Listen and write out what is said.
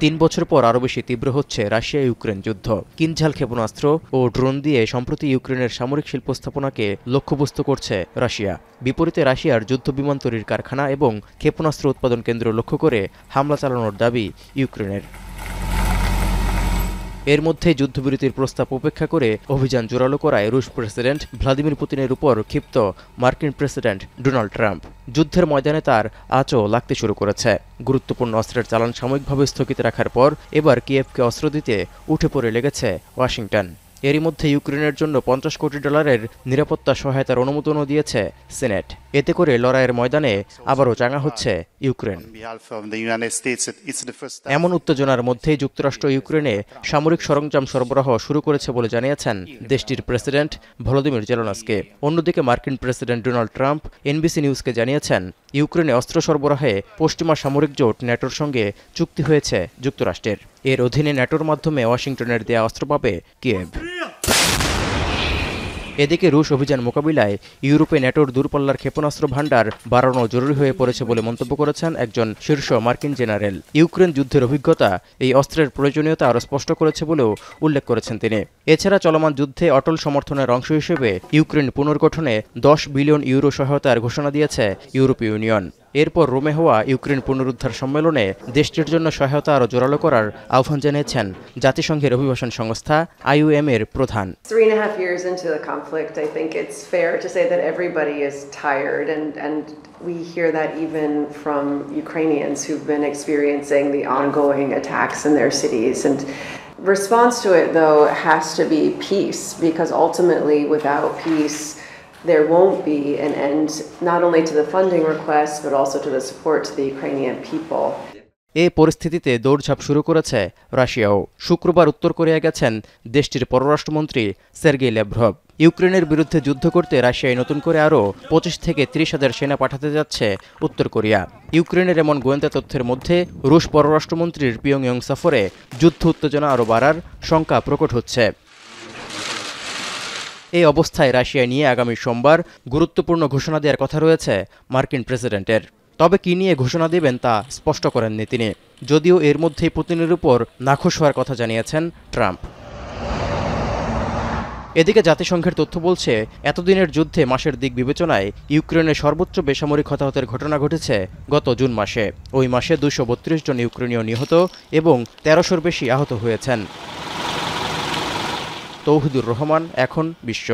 3 বছর পর আরও বেশি তীব্র হচ্ছে রাশিয়া ইউক্রেন যুদ্ধ। কিনঝাল ক্ষেপণাস্ত্র ও ড্রোন দিয়ে সম্প্রতি ইউক্রেনের সামরিক শিল্প স্থাপনাকে লক্ষ্যবস্তু করছে রাশিয়া। বিপরীতে রাশিয়ার যুদ্ধ বিমান তৈরির কারখানা এবং ক্ষেপণাস্ত্র উৎপাদন কেন্দ্র লক্ষ্য করে হামলা চালানোর দাবি ইউক্রেনের। এর মধ্যেই যুদ্ধবিরতির প্রস্তাব উপেক্ষা করে অভিযান জোরালো করায় রুশ প্রেসিডেন্ট ভ্লাদিমির পুতিনের উপর ক্ষিপ্ত মার্কিন প্রেসিডেন্ট ডোনাল্ড ট্রাম্প। যুদ্ধের ময়দানে তার আঁচও লাগতে শুরু করেছে। গুরুত্বপূর্ণ অস্ত্রের চালান সাময়িকভাবে স্থগিত রাখার পর এবার কিয়েভকে অস্ত্র দিতে উঠে পড়ে লেগেছে ওয়াশিংটন। এরই মধ্যে ইউক্রেনের জন্য $50 কোটি নিরাপত্তা সহায়তার অনুমোদনও দিয়েছে সিনেট। এতে করে লড়াইয়ের ময়দানে আবারও চাঙা হচ্ছে ইউক্রেন। এমন উত্তেজনার মধ্যেই যুক্তরাষ্ট্র ইউক্রেনে সামরিক সরঞ্জাম সরবরাহ শুরু করেছে বলে জানিয়েছেন দেশটির প্রেসিডেন্ট ভলোদিমির জেলেনস্কি। অন্যদিকে মার্কিন প্রেসিডেন্ট ডোনাল্ড ট্রাম্প এনবিসি নিউজকে জানিয়েছেন, ইউক্রেনে অস্ত্র সরবরাহে পশ্চিমা সামরিক জোট ন্যাটোর সঙ্গে চুক্তি হয়েছে যুক্তরাষ্ট্রের। এর অধীনে ন্যাটোর মাধ্যমে ওয়াশিংটনের দেয়া অস্ত্র পাবে কিয়েভ। এদিকে রুশ অভিযান মোকাবিলায় ইউরোপে ন্যাটোর দূরপাল্লার ক্ষেপণাস্ত্র ভান্ডার বাড়ানো জরুরি হয়ে পড়েছে বলে মন্তব্য করেছেন একজন শীর্ষ মার্কিন জেনারেল। ইউক্রেন যুদ্ধের অভিজ্ঞতা এই অস্ত্রের প্রয়োজনীয়তা আরও স্পষ্ট করেছে বলেও উল্লেখ করেছেন তিনি। এছাড়া চলমান যুদ্ধে অটল সমর্থনের অংশ হিসেবে ইউক্রেন পুনর্গঠনে $10 বিলিয়ন সহায়তার ঘোষণা দিয়েছে ইউরোপীয় ইউনিয়ন। এরপর রোমে হওয়া ইউক্রেন পুনরুদ্ধার সম্মেলনে দেশটির জন্য সহায়তা আরও জোরালো করার আহ্বান জানিয়েছেন জাতিসংঘের অভিবাসন সংস্থা IOM এর প্রধান। 3.5 years into the conflict, I think it's fair to say that everybody is tired, and we hear that even from Ukrainians who've been experiencing the ongoing attacks in their cities. And response to it, though, has to be peace, because ultimately, without peace, there won't be an end not only to the funding requests but also to the support to the Ukrainian people. এই পরিস্থিতিতে দৌড়ঝাঁপ শুরু করেছে রাশিয়াও। শুক্রবার উত্তর Korea গেছেন দেশটির পররাষ্ট্রমন্ত্রী সের্গেই ল্যাভরভ। ইউক্রেনের বিরুদ্ধে যুদ্ধ করতে রাশিয়ায় নতুন করে আরও 25 থেকে 30 হাজার সেনা পাঠাতে যাচ্ছে উত্তর কোরিয়া। ইউক্রেনের এমন গোয়েন্দা তথ্যের মধ্যে রুশ পররাষ্ট্রমন্ত্রীর পিয়ংইয়ং সফরে যুদ্ধ উত্তেজনা আরও বাড়ার শঙ্কা প্রকট হচ্ছে। এই অবস্থায় রাশিয়া নিয়ে আগামী সোমবার গুরুত্বপূর্ণ ঘোষণা দেওয়ার কথা রয়েছে মার্কিন প্রেসিডেন্টের। তবে কী নিয়ে ঘোষণা দেবেন তা স্পষ্ট করেননি তিনি, যদিও এর মধ্যেই পুতিনের উপর নাখোশ হওয়ার কথা জানিয়েছেন ট্রাম্প। এদিকে জাতিসংঘের তথ্য বলছে, এতদিনের যুদ্ধে মাসের দিক বিবেচনায় ইউক্রেনের সর্বোচ্চ বেসামরিক হতাহতের ঘটনা ঘটেছে গত জুন মাসে। ওই মাসে 232 জন ইউক্রেনীয় নিহত এবং 1300-র বেশি আহত হয়েছেন। তৌহিদুর রহমান, এখন বিশ্ব।